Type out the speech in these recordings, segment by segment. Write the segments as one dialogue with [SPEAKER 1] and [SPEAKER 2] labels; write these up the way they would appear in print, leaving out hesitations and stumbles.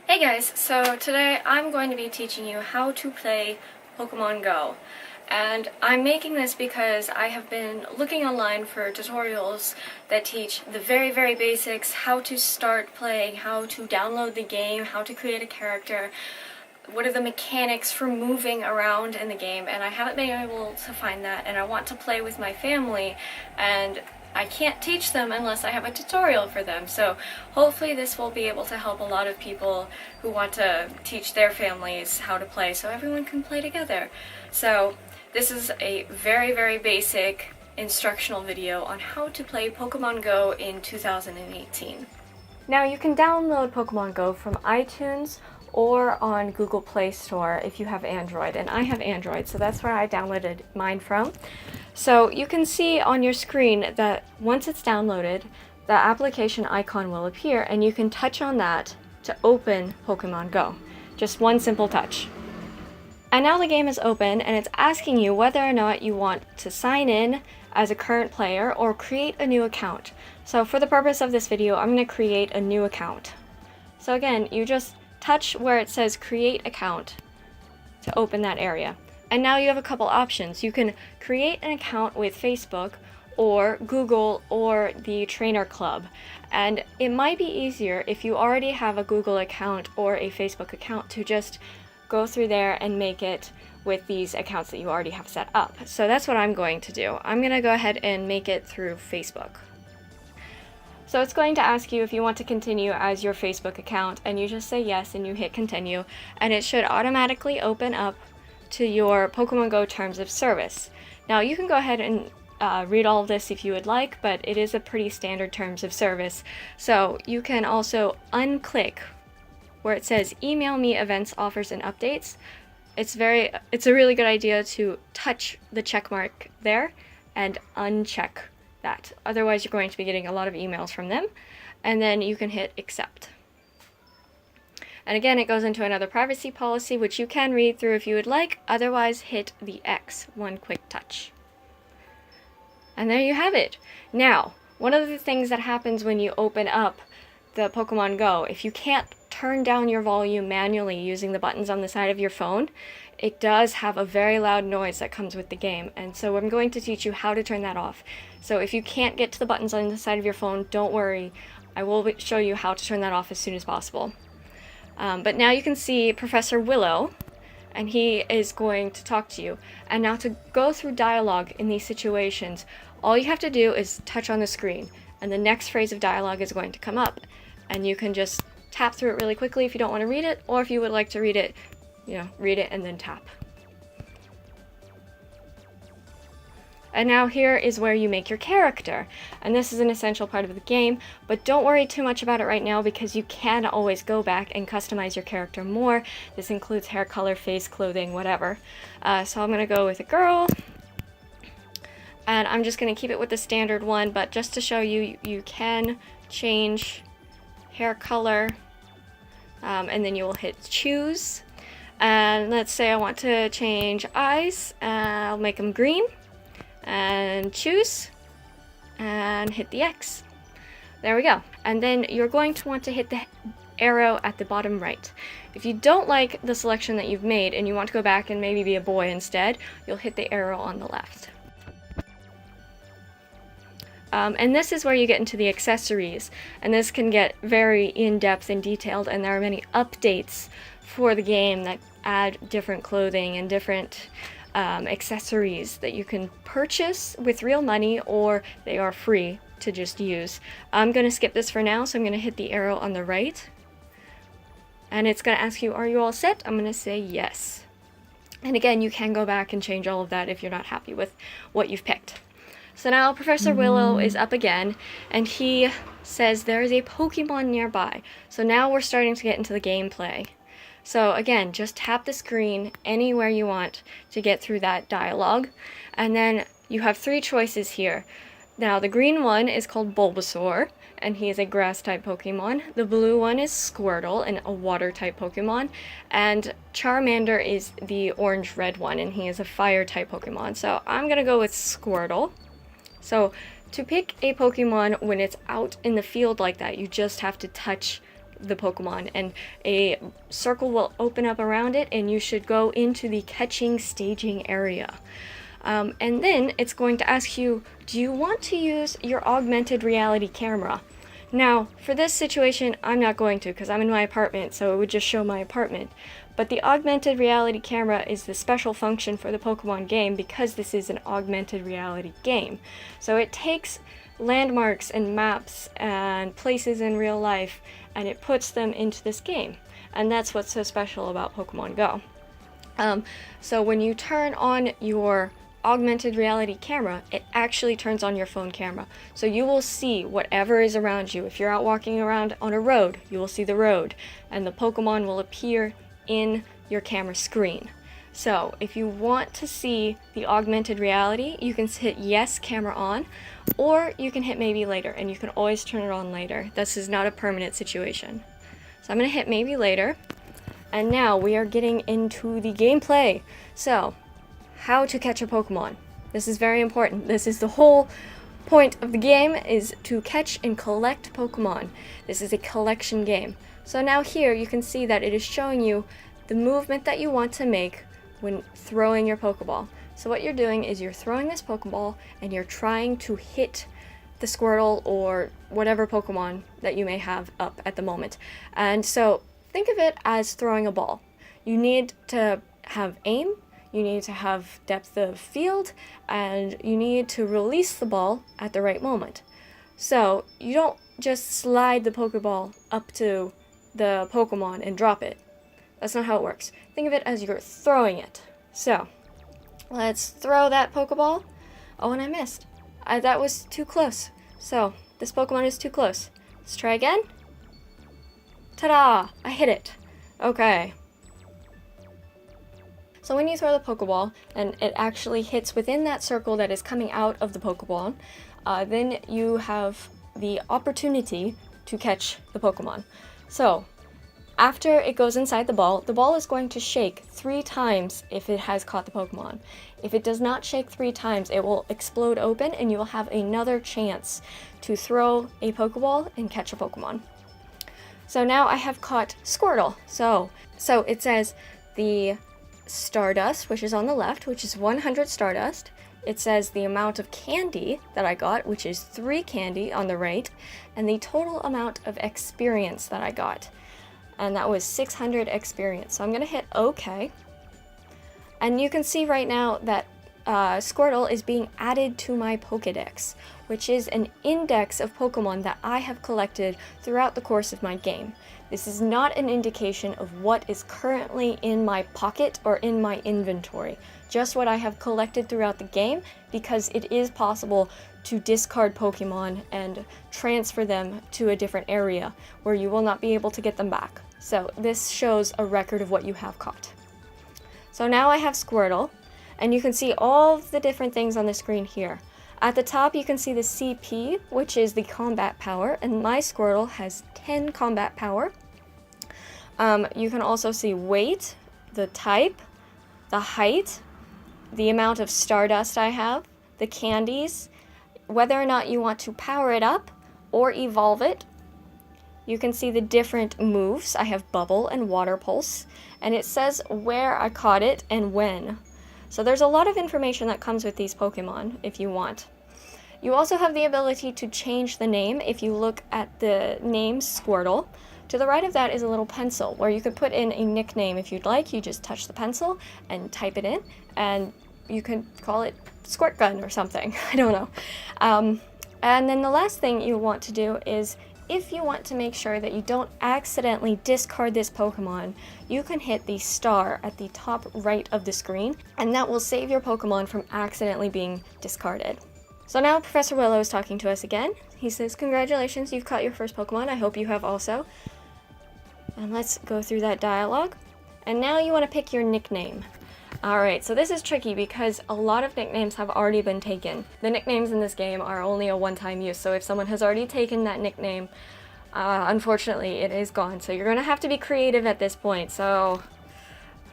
[SPEAKER 1] Hey guys, so today I'm going to be teaching you how to play Pokemon Go. And I'm making this because I have been looking online for tutorials that teach the very basics, how to start playing, how to download the game, how to create a character, what are the mechanics for moving around in the game, and I haven't been able to find that, and I want to play with my family, and I can't teach them unless I have a tutorial for them. So hopefully this will be able to help a lot of people who want to teach their families how to play so everyone can play together. So this is a very basic instructional video on how to play Pokemon Go in 2018. Now you can download Pokemon Go from iTunes or on Google Play Store if you have Android, and I have Android, so that's where I downloaded mine from. So you can see on your screen that once it's downloaded, the application icon will appear and you can touch on that to open Pokemon Go. Just one simple touch. And now the game is open and it's asking you whether or not you want to sign in as a current player or create a new account. So for the purpose of this video, I'm going to create a new account. So again, you just touch where it says create account to open that area. And now you have a couple options. You can create an account with Facebook or Google or the Trainer Club. And it might be easier if you already have a Google account or a Facebook account to just go through there and make it with these accounts that you already have set up. So that's what I'm going to do. I'm going to go ahead and make it through Facebook. So it's going to ask you if you want to continue as your Facebook account, and you just say yes and you hit continue, and it should automatically open up to your Pokemon Go terms of service. Now you can go ahead and read all of this if you would like, but it is a pretty standard terms of service. So you can also unclick where it says email me events, offers, and updates. It's a really good idea to touch the check mark there and uncheck that. Otherwise you're going to be getting a lot of emails from them, and then you can hit accept. And again, it goes into another privacy policy, which you can read through if you would like. Otherwise, hit the X, one quick touch. And there you have it. Now, one of the things that happens when you open up the Pokemon Go, if you can't turn down your volume manually using the buttons on the side of your phone, it does have a very loud noise that comes with the game. And so I'm going to teach you how to turn that off. So if you can't get to the buttons on the side of your phone, don't worry. I will show you how to turn that off as soon as possible. But now you can see Professor Willow, and he is going to talk to you. And now to go through dialogue in these situations, all you have to do is touch on the screen, and the next phrase of dialogue is going to come up. And you can just tap through it really quickly if you don't want to read it, or if you would like to read it, read it and then tap. And now here is where you make your character. And this is an essential part of the game, but don't worry too much about it right now because you can always go back and customize your character more. This includes hair color, face, clothing, whatever. So I'm going to go with a girl. And I'm just going to keep it with the standard one, but just to show you, you can change hair color, and then you will hit choose. And let's say I want to change eyes, I'll make them green. And choose and hit the X. There we go. And then you're going to want to hit the arrow at the bottom right. If you don't like the selection that you've made and you want to go back and maybe be a boy instead, you'll hit the arrow on the left. And this is where you get into the accessories, and this can get very in-depth and detailed, and there are many updates for the game that add different clothing and different accessories that you can purchase with real money, or they are free to just use. I'm going to skip this for now, so I'm going to hit the arrow on the right. And it's going to ask you, are you all set? I'm going to say yes. And again, you can go back and change all of that if you're not happy with what you've picked. So now Professor Willow is up again, and he says there is a Pokemon nearby. So now we're starting to get into the gameplay. So again, just tap the screen anywhere you want to get through that dialogue. And then you have three choices here. Now the green one is called Bulbasaur, and he is a grass type Pokemon. The blue one is Squirtle, and a water type Pokemon. And Charmander is the orange red one, and he is a fire type Pokemon. So I'm gonna go with Squirtle. So to pick a Pokemon when it's out in the field like that, you just have to touch the Pokemon, and a circle will open up around it, and you should go into the catching staging area. And then it's going to ask you, do you want to use your augmented reality camera? Now, for this situation, I'm not going to, because I'm in my apartment, so it would just show my apartment. But the augmented reality camera is the special function for the Pokemon game because this is an augmented reality game. So it takes landmarks and maps and places in real life, and it puts them into this game. And that's what's so special about Pokemon Go. So when you turn on your augmented reality camera, it actually turns on your phone camera. So you will see whatever is around you. If you're out walking around on a road, you will see the road, and the Pokemon will appear in your camera screen. So if you want to see the augmented reality, you can hit yes, camera on, or you can hit maybe later, and you can always turn it on later. This is not a permanent situation. So I'm going to hit maybe later, and now we are getting into the gameplay. So, how to catch a Pokemon. This is very important. This is the whole point of the game, is to catch and collect Pokemon. This is a collection game. So now here you can see that it is showing you the movement that you want to make when throwing your Pokeball. So what you're doing is you're throwing this Pokeball and you're trying to hit the Squirtle or whatever Pokemon that you may have up at the moment. And so think of it as throwing a ball. You need to have aim, you need to have depth of field, and you need to release the ball at the right moment. So you don't just slide the Pokeball up to the Pokemon and drop it. That's not how it works. Think of it as you're throwing it. So let's throw that Pokeball. Oh, and I missed. That was too close. So this Pokemon is too close. Let's try again. Ta-da! I hit it. Okay. So when you throw the Pokeball and it actually hits within that circle that is coming out of the Pokeball, then you have the opportunity to catch the Pokemon. So after it goes inside the ball is going to shake 3 times if it has caught the Pokemon. If it does not shake 3 times, it will explode open and you will have another chance to throw a Pokeball and catch a Pokemon. So now I have caught Squirtle. So it says the Stardust, which is on the left, which is 100 Stardust. It says the amount of candy that I got, which is 3 candy on the right, and the total amount of experience that I got. And that was 600 experience. So I'm going to hit OK. And you can see right now that Squirtle is being added to my Pokedex, which is an index of Pokemon that I have collected throughout the course of my game. This is not an indication of what is currently in my pocket or in my inventory, just what I have collected throughout the game, because it is possible to discard Pokemon and transfer them to a different area where you will not be able to get them back. So this shows a record of what you have caught. So now I have Squirtle, and you can see all of the different things on the screen here. At the top you can see the CP, which is the combat power, and my Squirtle has 10 combat power. You can also see weight, the type, the height, the amount of Stardust I have, the candies, whether or not you want to power it up or evolve it. You can see the different moves. I have Bubble and Water Pulse, and it says where I caught it and when. So there's a lot of information that comes with these Pokemon if you want. You also have the ability to change the name if you look at the name Squirtle. To the right of that is a little pencil where you could put in a nickname if you'd like. You just touch the pencil and type it in, and you can call it Squirt Gun or something. I don't know. And then the last thing you want to do is, if you want to make sure that you don't accidentally discard this Pokemon, you can hit the star at the top right of the screen, and that will save your Pokemon from accidentally being discarded. So now Professor Willow is talking to us again. He says, "Congratulations, you've caught your first Pokemon. I hope you have also." And let's go through that dialogue. And now you want to pick your nickname. Alright, so this is tricky because a lot of nicknames have already been taken. The nicknames in this game are only a one-time use, so if someone has already taken that nickname, unfortunately it is gone. So you're going to have to be creative at this point. So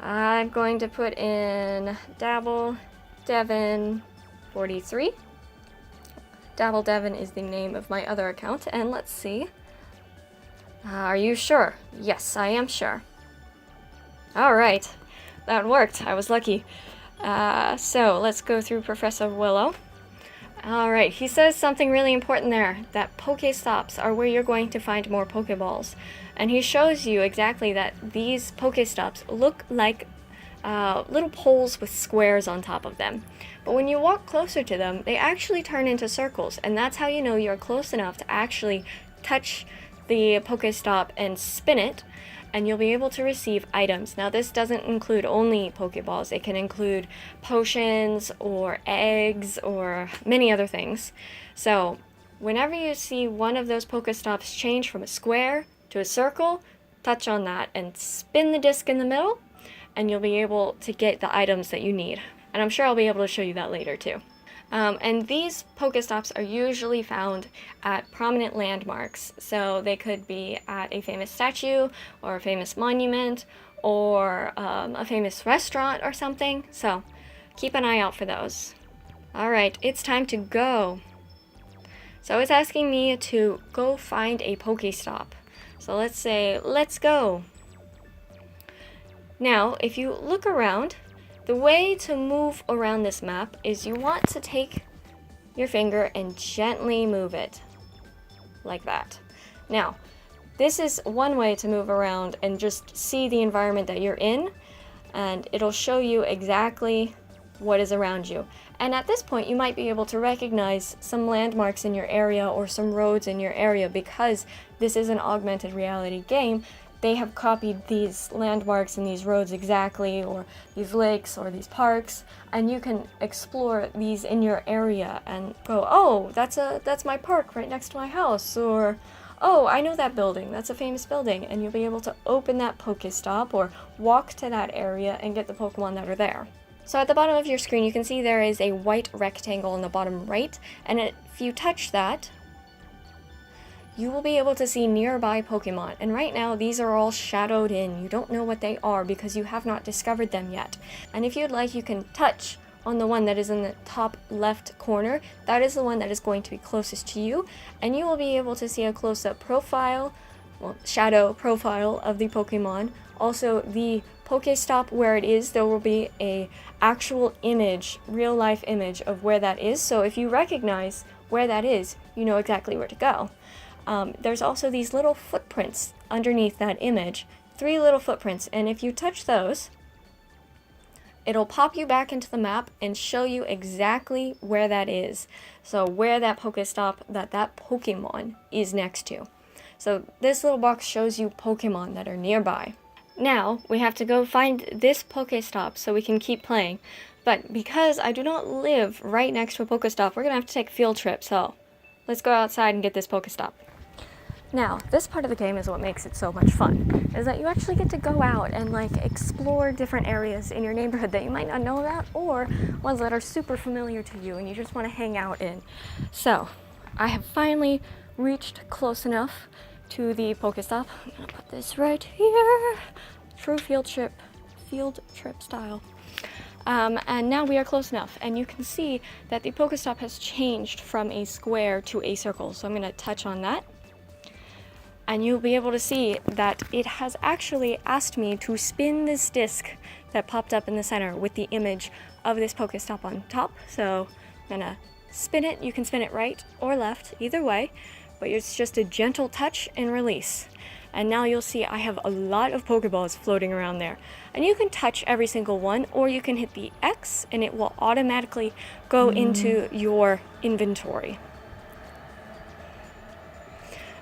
[SPEAKER 1] I'm going to put in Dabble Devin 43. Dabble Devin is the name of my other account, and let's see. Are you sure? Yes, I am sure. Alright, that worked. I was lucky. So let's go through Professor Willow. Alright, he says something really important there, that Pokestops are where you're going to find more Pokeballs. And he shows you exactly that these Pokestops look like little poles with squares on top of them. But when you walk closer to them, they actually turn into circles, and that's how you know you're close enough to actually touch the Pokestop and spin it, and you'll be able to receive items. Now, this doesn't include only Pokeballs. It can include potions or eggs or many other things. So whenever you see one of those Pokestops change from a square to a circle, touch on that and spin the disc in the middle, and you'll be able to get the items that you need. And I'm sure I'll be able to show you that later too. And these Pokestops are usually found at prominent landmarks. So they could be at a famous statue or a famous monument or a famous restaurant or something. So keep an eye out for those. Alright, it's time to go. So it's asking me to go find a Pokestop. So let's say, let's go. Now, if you look around, the way to move around this map is you want to take your finger and gently move it, like that. Now, this is one way to move around and just see the environment that you're in, and it'll show you exactly what is around you. And at this point, you might be able to recognize some landmarks in your area or some roads in your area because this is an augmented reality game. They have copied these landmarks and these roads exactly, or these lakes or these parks, and you can explore these in your area and go, oh, that's my park right next to my house, or oh, I know that building, that's a famous building, and you'll be able to open that Pokestop or walk to that area and get the Pokemon that are there. So at the bottom of your screen, you can see there is a white rectangle in the bottom right, and if you touch that, you will be able to see nearby Pokemon. And right now, these are all shadowed in. You don't know what they are because you have not discovered them yet. And if you'd like, you can touch on the one that is in the top left corner. That is the one that is going to be closest to you, and you will be able to see a close-up profile, well, shadow profile of the Pokemon. Also, the Pokestop where it is, there will be a actual image, real-life image of where that is. So if you recognize where that is, you know exactly where to go. There's also these little footprints underneath that image, 3 little footprints, and if you touch those, it'll pop you back into the map and show you exactly where that is. So where that Pokestop, that Pokemon is next to. So this little box shows you Pokemon that are nearby. Now, we have to go find this Pokestop so we can keep playing. But because I do not live right next to a Pokestop, we're going to have to take a field trip, so let's go outside and get this Pokestop. Now, this part of the game is what makes it so much fun, is that you actually get to go out and explore different areas in your neighborhood that you might not know about, or ones that are super familiar to you and you just want to hang out in. So, I have finally reached close enough to the Pokestop. I'm gonna put this right here. True field trip style. And now we are close enough, and you can see that the Pokestop has changed from a square to a circle. So I'm going to touch on that, and you'll be able to see that it has actually asked me to spin this disc that popped up in the center with the image of this Pokestop on top. So I'm going to spin it. You can spin it right or left, either way, but it's just a gentle touch and release. And now you'll see I have a lot of Pokeballs floating around there. And you can touch every single one, or you can hit the X and it will automatically go into your inventory.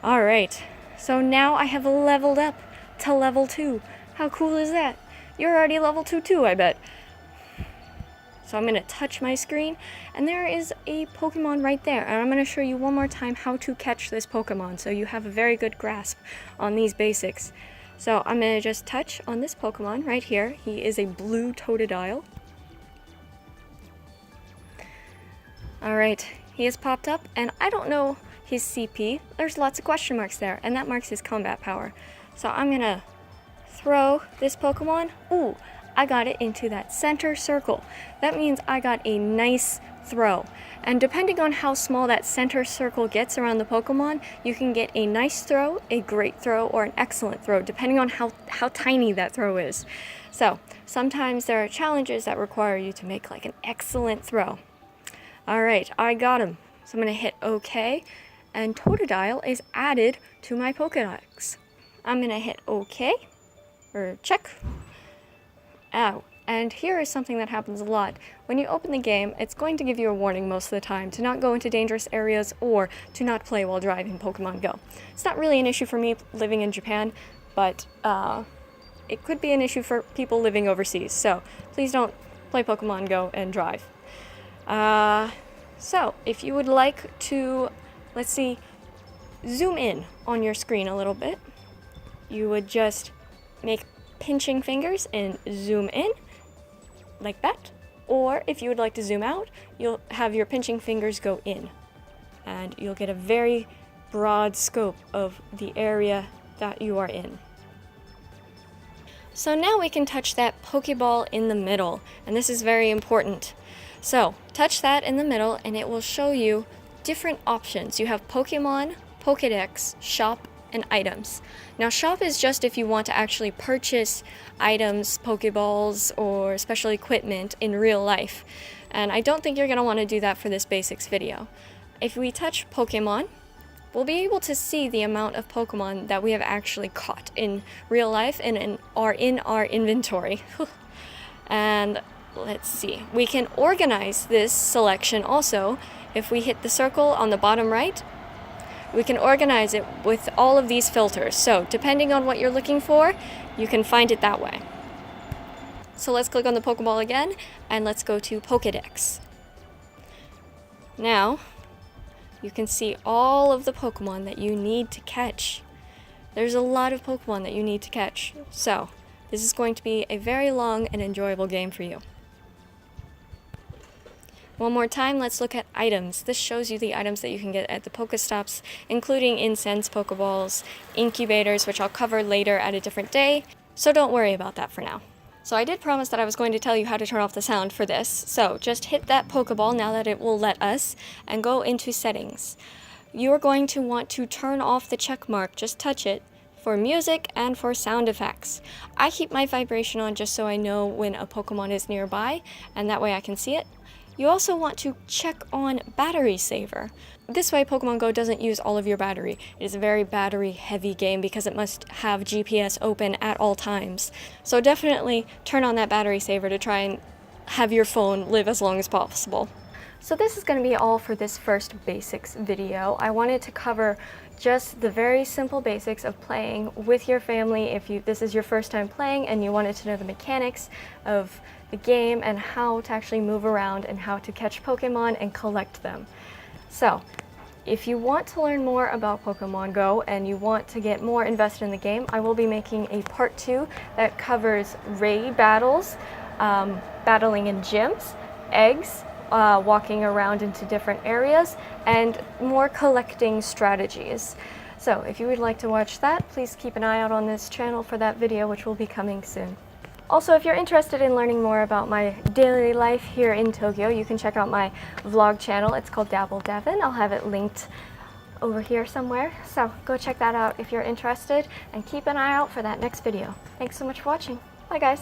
[SPEAKER 1] Alright, so now I have leveled up to level 2. How cool is that? You're already level 2 too, I bet. So I'm going to touch my screen, and there is a Pokemon right there. And I'm going to show you one more time how to catch this Pokemon, so you have a very good grasp on these basics. So I'm going to just touch on this Pokemon right here. He is a blue Totodile. Alright, he has popped up, and I don't know his CP. There's lots of question marks there, and that marks his combat power. So I'm going to throw this Pokemon. Ooh! I got it into that center circle. That means I got a nice throw. And depending on how small that center circle gets around the Pokemon, you can get a nice throw, a great throw, or an excellent throw, depending on how tiny that throw is. So sometimes there are challenges that require you to make like an excellent throw. Alright, I got him. So I'm going to hit OK, and Totodile is added to my Pokedex. I'm going to hit OK, or check. Ow. And here is something that happens a lot. When you open the game, it's going to give you a warning most of the time to not go into dangerous areas or to not play while driving Pokemon Go. It's not really an issue for me living in Japan, but it could be an issue for people living overseas. So please don't play Pokemon Go and drive. So if you would like to, let's see, zoom in on your screen a little bit, you would just make pinching fingers and zoom in like that. Or if you would like to zoom out, you'll have your pinching fingers go in and you'll get a very broad scope of the area that you are in. So now we can touch that Pokeball in the middle, and this is very important. So touch that in the middle and it will show you different options. You have Pokemon, Pokedex, Shop, and items. Now shop is just if you want to actually purchase items, Pokeballs, or special equipment in real life. And I don't think you're going to want to do that for this basics video. If we touch Pokemon, we'll be able to see the amount of Pokemon that we have actually caught in real life and are in our inventory. And let's see, we can organize this selection also. If we hit the circle on the bottom right, we can organize it with all of these filters. So depending on what you're looking for, you can find it that way. So let's click on the Pokeball again and let's go to Pokedex. Now you can see all of the Pokemon that you need to catch. There's a lot of Pokemon that you need to catch. So this is going to be a very long and enjoyable game for you. One more time, let's look at items. This shows you the items that you can get at the Pokestops, including incense, Pokeballs, incubators, which I'll cover later at a different day, so don't worry about that for now. So I did promise that I was going to tell you how to turn off the sound for this, so just hit that Pokeball now that it will let us, and go into settings. You are going to want to turn off the check mark, just touch it, for music and for sound effects. I keep my vibration on just so I know when a Pokemon is nearby, and that way I can see it. You also want to check on battery saver. This way Pokemon Go doesn't use all of your battery. It is a very battery heavy game because it must have GPS open at all times. So definitely turn on that battery saver to try and have your phone live as long as possible. So this is going to be all for this first basics video. I wanted to cover just the very simple basics of playing with your family if this is your first time playing and you wanted to know the mechanics of the game and how to actually move around and how to catch Pokemon and collect them. So if you want to learn more about Pokemon Go and you want to get more invested in the game, I will be making a part 2 that covers raid battles, battling in gyms, eggs, walking around into different areas, and more collecting strategies. So if you would like to watch that, please keep an eye out on this channel for that video, which will be coming soon. Also, if you're interested in learning more about my daily life here in Tokyo, you can check out my vlog channel. It's called Dabble Devin. I'll have it linked over here somewhere. So go check that out if you're interested, and keep an eye out for that next video. Thanks so much for watching. Bye guys.